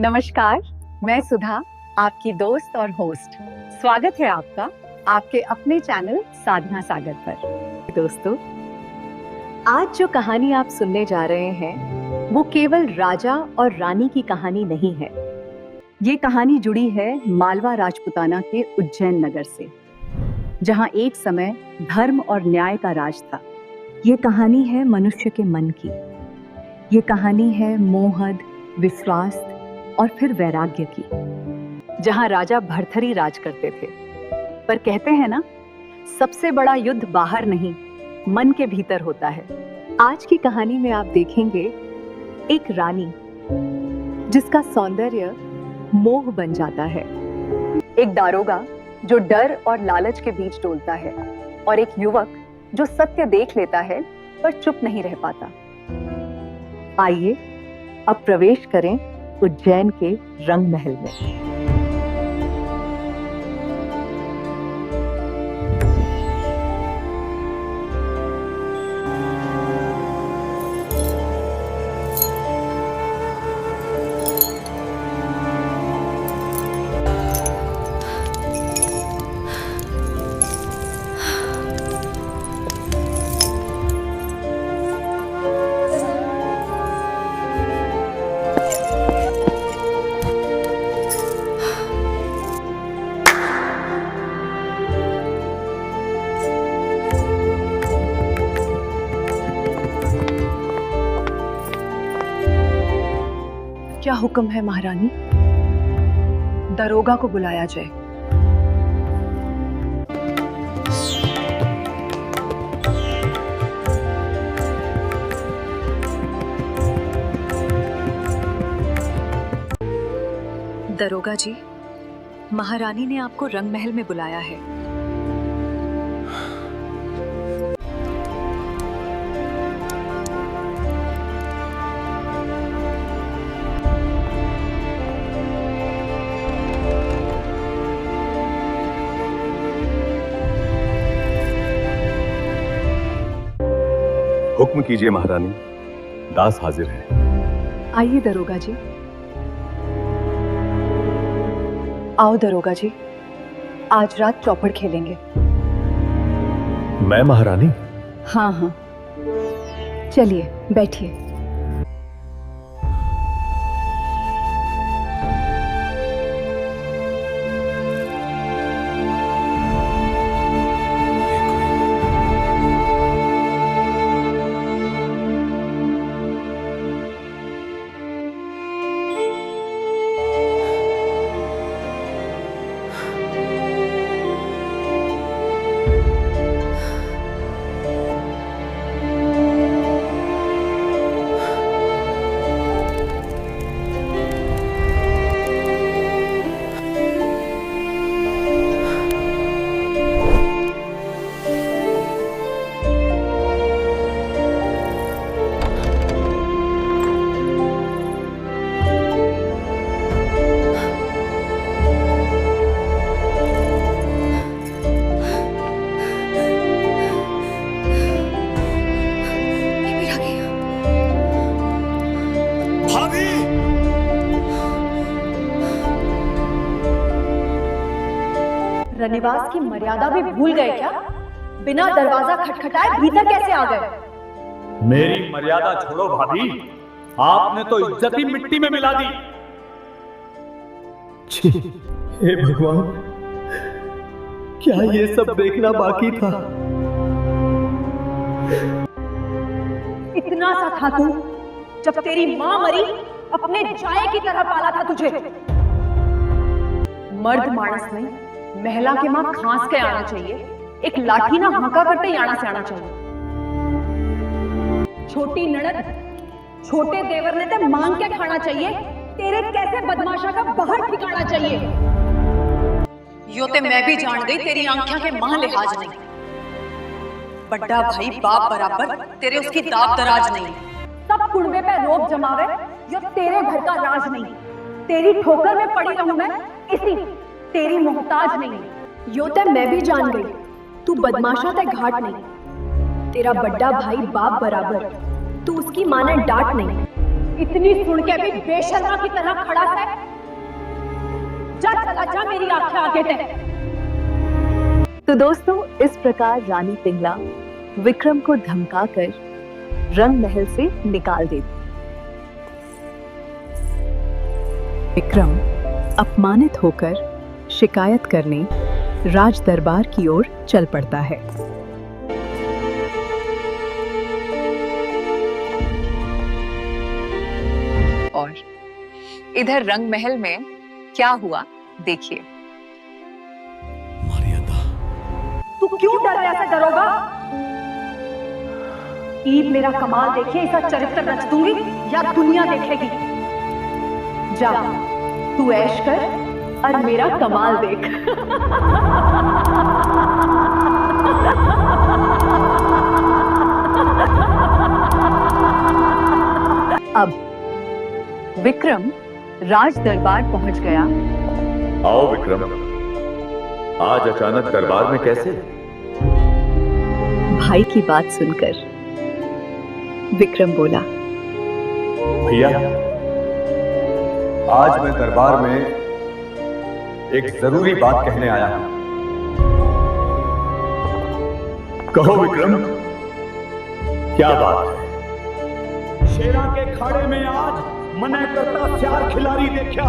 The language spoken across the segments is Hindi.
नमस्कार, मैं सुधा, आपकी दोस्त और होस्ट। स्वागत है आपका आपके अपने चैनल साधना सागर पर। दोस्तों, आज जो कहानी आप सुनने जा रहे हैं वो केवल राजा और रानी की कहानी नहीं है। ये कहानी जुड़ी है मालवा राजपुताना के उज्जैन नगर से, जहां एक समय धर्म और न्याय का राज था। ये कहानी है मनुष्य के मन की। ये कहानी है मोहद, विश्वास और फिर वैराग्य की, जहां राजा भर्तृहरि राज करते थे। पर कहते हैं ना, सबसे बड़ा युद्ध बाहर नहीं, मन के भीतर होता है। आज की कहानी में आप देखेंगे एक रानी जिसका सौंदर्य मोह बन जाता है, एक दारोगा जो डर और लालच के बीच डोलता है, और एक युवक जो सत्य देख लेता है पर चुप नहीं रह पाता। आइए अब प्रवेश करें उज्जैन के रंग महल में। क्या हुक्म है महारानी? दरोगा को बुलाया जाए। दरोगा जी, महारानी ने आपको रंग महल में बुलाया है। हुक्म कीजिए महारानी, दास हाजिर है। आइए दरोगा जी। आओ दरोगा जी, आज रात चौपड़ खेलेंगे। मैं महारानी? हाँ हाँ, चलिए बैठिए। रनिवास की मर्यादा भी भूल गए क्या? बिना दरवाजा खटखटाए भीतर कैसे आ गए? मेरी मर्यादा छोड़ो भाभी, आपने तो इज्जत ही मिट्टी में मिला दी। हे भगवान, क्या ये सब देखना बाकी था? इतना सा था तू, जब तेरी मां मरी अपने जाये की तरह पाला था तुझे। मर्द मानस नहीं, महिला के मां खांस के आना चाहिए, एक लाठी ना हाका करते ही आना से आना चाहिए। छोटी ननद, छोटे देवर ने ते मांग के खाना चाहिए, तेरे कैसे बदमाशा का बाहर ठिकाना चाहिए। यो ते मैं भी जान गई तेरी आंखों के मां लिहाज नहीं, बड़ा भाई बाप बराबर, तेरे उसकी दाब दराज नहीं। सब कुड़वे पे रोब जमावे, यो तेरे घर का राज नहीं। तेरी ठोकर में पड़ी रहूं मैं, इसी तेरी मोहताज नहीं। यो ते मैं भी जान गई, तू बदमाशा ते घाट नहीं, तेरा बड़ा भाई बाप बराबर, तू उसकी माने डांट नहीं। इतनी सुन के भी बेशर्मा की तरह खड़ा है। जा चला जा मेरी आंखें आगे तक। तो दोस्तों, इस प्रकार रानी पिंगला विक्रम को धमकाकर रंग महल से निकाल देती। विक्रम अपमानित होकर शिकायत करने राज दरबार की ओर चल पड़ता है। और इधर रंग महल में क्या हुआ देखिए। तू क्यों डर रहा है दरोगा? ईद मेरा कमाल देखिए, इसका चरित्र रच दूंगी या दुनिया देखेगी। जा तू ऐश कर और मेरा कमाल देख। अब विक्रम राज दरबार पहुंच गया। आओ विक्रम, आज अचानक दरबार में कैसे? भाई की बात सुनकर विक्रम बोला, भैया, आज मैं दरबार में एक जरूरी बात कहने आया हूं। कहो विक्रम, क्या बात है? शेरा के खाड़े में आज मने करता स्यार खिलारी देखा,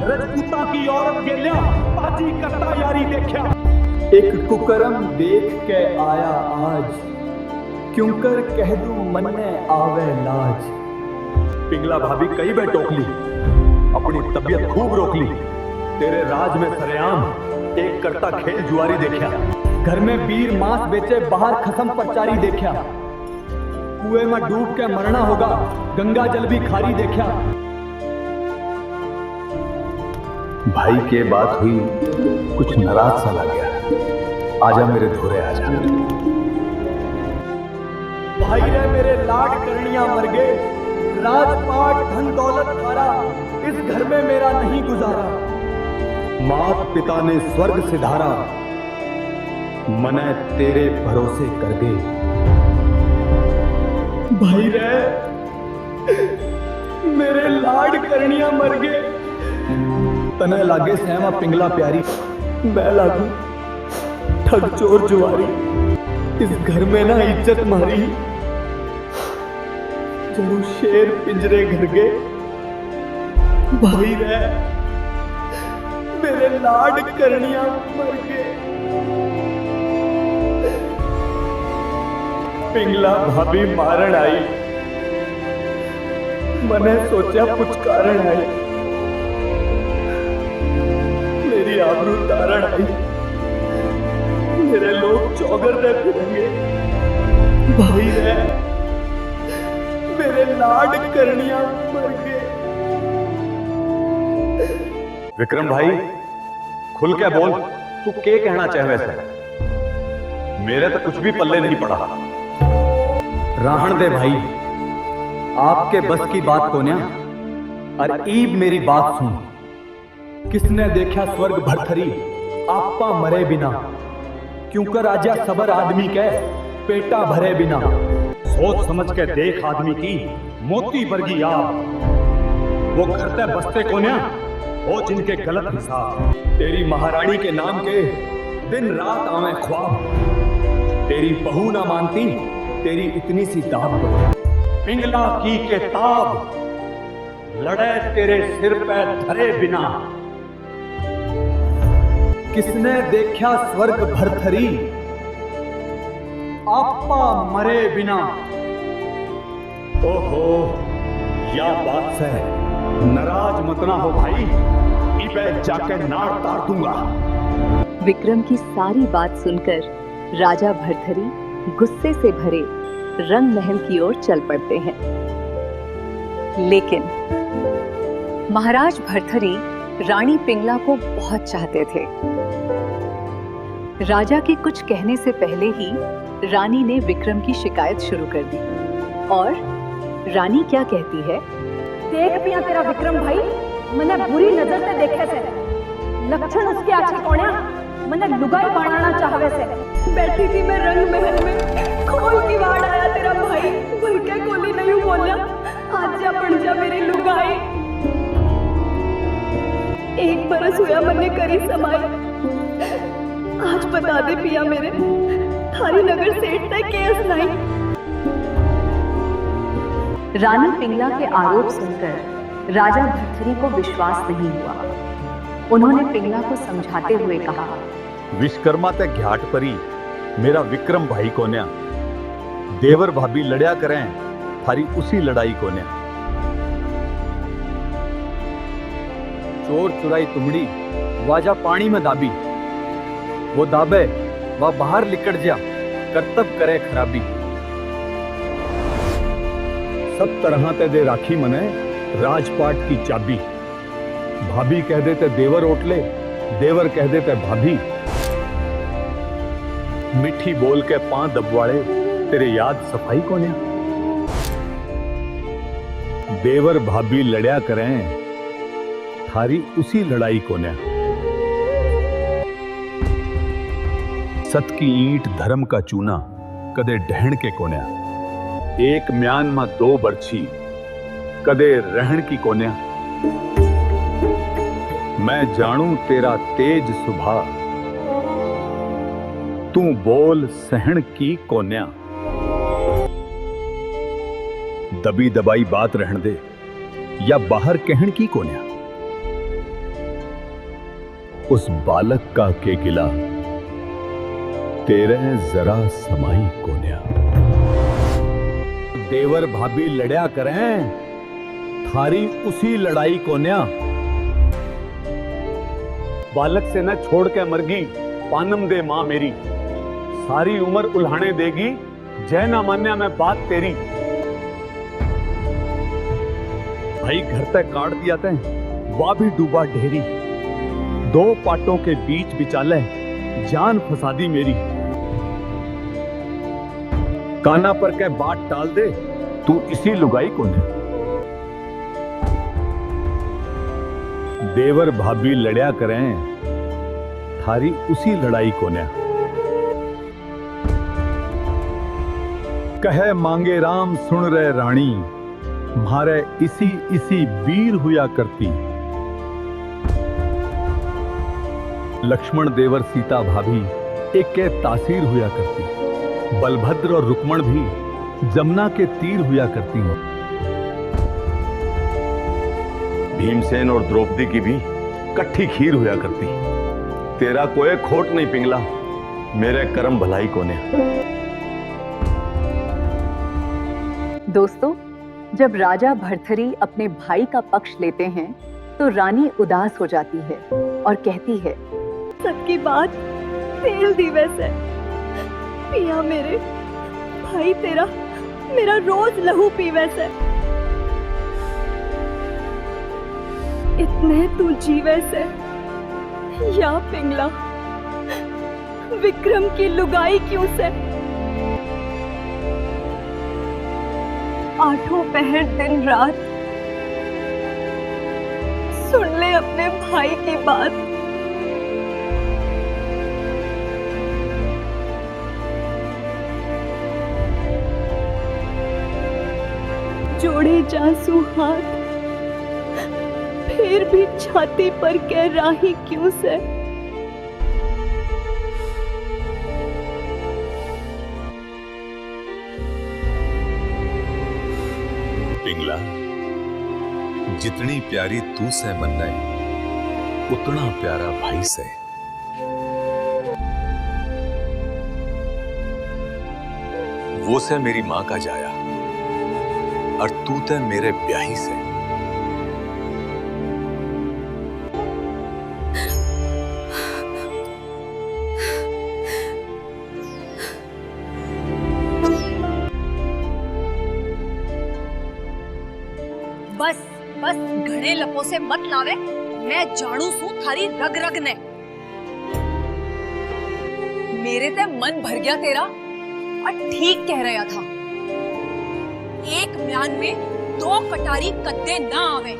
रजपूता की औरत गेल्या बाजी करता यारी देखा। एक कुकरम देख के आया आज, क्यों कर कह दूं मन में आवे लाज। पिंगला भाभी कई बार टोकली, अपनी तबीयत खूब रोकली। तेरे राज में सरेआम एक करता खेल जुआरी देखा। घर में बीर मांस बेचे, बाहर खसम परचारी देखा। कुएं में डूब के मरना होगा, गंगा जल भी खारी देखा। भाई के बात हुई, कुछ नाराज सा लग गया। आजा मेरे धोरे आजा। भाई रे मेरे लाड करनिया मर गए, राजपाट धन दौलत खारा, इस घर में मेरा नहीं गुजारा। मात पिता ने स्वर्ग सिधारा, मने तेरे भरोसे कर गए। भाई रे मेरे लाड करनिया मर गए, तने लागे सहमा पिंगला प्यारी, मैं लागू ठग चोर जुआरी। इस घर में ना इज्जत मारी, जरूर शेर पिंजरे घर गए। भाई रे मेरे लाड करनिया मर गए। पिंगला भाभी मारण आई, मने सोचा कुछ कारण आई, मेरी आबरू तारण आई। मेरे लोग चौगर रह फिरेंगे। भाई रे मेरे लाड करनिया मर गए। विक्रम भाई, खुल के बोल, तू क्या कहना चाहे वैसे? मेरे तो कुछ भी पल्ले नहीं पड़ा। राहण दे भाई, आपके बस की बात को न्या। और ईब मेरी बात सुन। किसने देखा स्वर्ग भरथरी, आपा मरे बिना। क्योंकि राजा सबर आदमी के पेटा भरे बिना। सोच समझ के देख आदमी की मोती वर्गी आप। वो घरते बसते कोन्या, वो जिनके गलत हिसाब। तेरी महारानी के नाम के दिन रात आवे ख्वाब। तेरी बहू ना मानती, तेरी इतनी सी दाब। पिंगला की के ताब, लड़े तेरे सिर पे धरे बिना। किसने देखा स्वर्ग भरथरी, आपा मरे बिना। ओहो, या बात से नाराज मत ना हो भाई, इबे जाके नाड़ तार दूंगा। विक्रम की सारी बात सुनकर राजा भरथरी गुस्से से भरे रंग महल की ओर चल पड़ते हैं। लेकिन महाराज भरथरी रानी पिंगला को बहुत चाहते थे। राजा के कुछ कहने से पहले ही रानी ने विक्रम की शिकायत शुरू कर दी। और रानी क्या कहती है? देख पिया तेरा विक्रम भाई, मने बुरी नजर से देखे से। लक्षण उसके अच्छे कोण्या, मने लुगाई बनाना चाहवे से। बैठी थी मैं रंग महल में, खोल की वाड़ आया तेरा भाई, भर के गोली नहीं बोलिया। आजा बन जा मेरी लुगाई। एक बरस हुआ मन्ने करी समाई, आज बता दे पिया मेरे थारी नगर सेठ तक केस नहीं। रानी पिंगला के आरोप सुनकर राजा भर्तरी को विश्वास नहीं हुआ। उन्होंने पिंगला को समझाते हुए कहा, विश्वकर्मा ते घाट परी मेरा विक्रम भाई कोन्या, देवर भाभी लड़या करें थारी उसी लड़ाई कोन्या। चोर चुराई तुमड़ी वाजा पानी में दाबी, वो दाबे वह बाहर लिकड़ जा, कर्तव्य करे खराबी। सब तरह ते दे राखी मने राजपाट की चाबी, भाभी कह देते देवर ओटले, देवर कह देते भाभी। मिठी बोल के पांव दबवाड़े तेरे याद सफाई कोने। देवर भाभी लड़या करें थारी उसी लड़ाई कोने। सत की ईंट धर्म का चूना कदे ढहण के कोन्या। एक म्यान में दो बरछी कदे रहण की कोन्या। मैं जानू तेरा तेज सुभा, तू बोल सहन की कोन्या। दबी दबाई बात रहन दे या बाहर कहन की कोन्या। उस बालक का के गिला तेरे जरा समाई कोन्या। देवर भाभी लड़या करें थारी उसी लड़ाई कोन्या। बालक से न छोड़ के मरगी पानम दे मां मेरी, सारी उम्र उल्हाने देगी जय ना मान्या मैं बात तेरी। भाई घर तक काट दिया तै वाह भी डूबा ढेरी, दो पाटों के बीच बिचाले जान फसादी मेरी। काना पर के बात टाल दे तू इसी लुगाई कोने। देवर भाभी लड़या करें थारी उसी लड़ाई कोन्या। कहे मांगे राम सुन रहे रानी, म्हारे इसी इसी वीर हुआ करती। लक्ष्मण देवर सीता भाभी एक के तासीर हुआ करती। बलभद्र और रुक्मण भी जमुना के तीर हुआ करती हैं। भीमसेन और द्रौपदी की भी कट्ठी खीर हुआ करती। तेरा कोई खोट नहीं पिंगला, मेरे कर्म भलाई कोने। दोस्तों, जब राजा भर्तरी अपने भाई का पक्ष लेते हैं तो रानी उदास हो जाती है और कहती है, सबकी बात तेल दीवे से पिया मेरे भाई तेरा मेरा रोज लहू पीवे से। इतने तू जीवे से या पिंगला विक्रम की लुगाई क्यों से। आठों पहर दिन रात सुन ले अपने भाई की बात। जोड़े जासू हाथ फिर भी छाती पर कह राही क्यों से। पिंगला, जितनी प्यारी तू से मन है उतना प्यारा भाई से। वो से मेरी मां का जाया और तू ते मेरे ब्याही से। बस बस घणे लपो से मत लावे, मैं जानू सू थारी रग रग ने। मेरे ते मन भर गया तेरा और ठीक कह रहा था। एक म्यान में दो कटारी कद्दे ना आवे।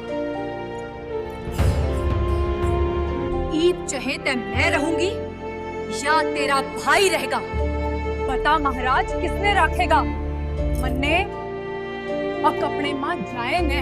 ईद चाहे ते मैं रहूंगी या तेरा भाई रहेगा, बता महाराज किसने रखेगा। मन्ने और कपड़े मां जाए ने